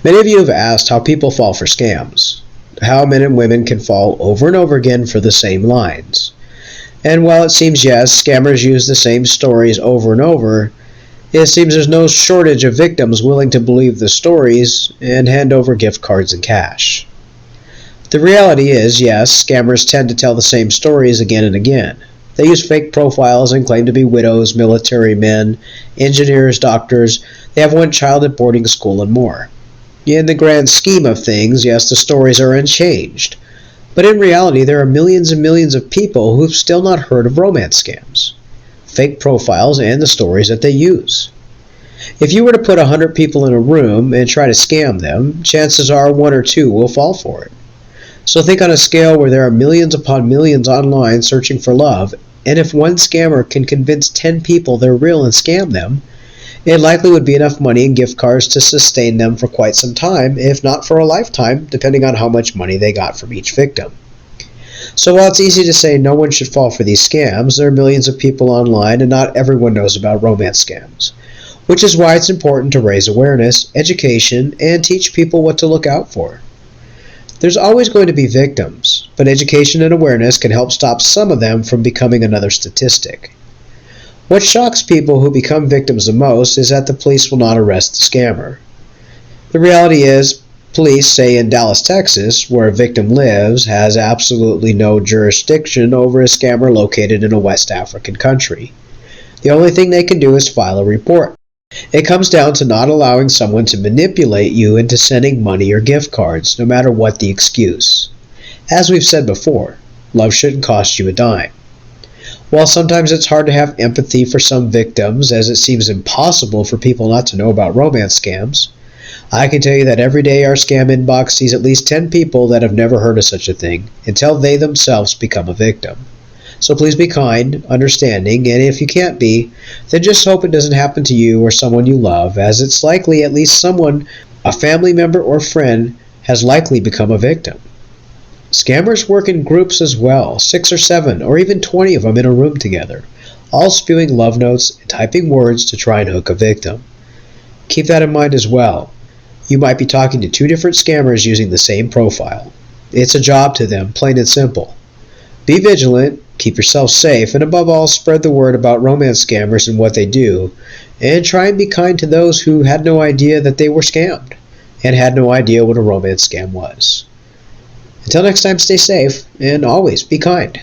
Many of you have asked how people fall for scams, how men and women can fall over and over again for the same lines. And while it seems, yes, scammers use the same stories over and over, it seems there's no shortage of victims willing to believe the stories and hand over gift cards and cash. The reality is, yes, scammers tend to tell the same stories again and again. They use fake profiles and claim to be widows, military men, engineers, doctors. They have one child at boarding school and more. In the grand scheme of things, yes, the stories are unchanged. But in reality, there are millions and millions of people who've still not heard of romance scams, fake profiles, and the stories that they use. If you were to put 100 people in a room and try to scam them, chances are one or two will fall for it. So think on a scale where there are millions upon millions online searching for love, and if one scammer can convince 10 people they're real and scam them, it likely would be enough money and gift cards to sustain them for quite some time, if not for a lifetime, depending on how much money they got from each victim. So while it's easy to say no one should fall for these scams, there are millions of people online and not everyone knows about romance scams, which is why it's important to raise awareness, education, and teach people what to look out for. There's always going to be victims, but education and awareness can help stop some of them from becoming another statistic. What shocks people who become victims the most is that the police will not arrest the scammer. The reality is, police, say in Dallas, Texas, where a victim lives, has absolutely no jurisdiction over a scammer located in a West African country. The only thing they can do is file a report. It comes down to not allowing someone to manipulate you into sending money or gift cards, no matter what the excuse. As we've said before, love shouldn't cost you a dime. While sometimes it's hard to have empathy for some victims, as it seems impossible for people not to know about romance scams, I can tell you that every day our scam inbox sees at least 10 people that have never heard of such a thing until they themselves become a victim. So please be kind, understanding, and if you can't be, then just hope it doesn't happen to you or someone you love, as it's likely at least someone, a family member or friend, has likely become a victim. Scammers work in groups as well, 6 or 7 or even 20 of them in a room together, all spewing love notes and typing words to try and hook a victim. Keep that in mind as well. You might be talking to 2 different scammers using the same profile. It's a job to them, plain and simple. Be vigilant, keep yourself safe, and above all, spread the word about romance scammers and what they do, and try and be kind to those who had no idea that they were scammed, and had no idea what a romance scam was. Until next time, stay safe, and always be kind.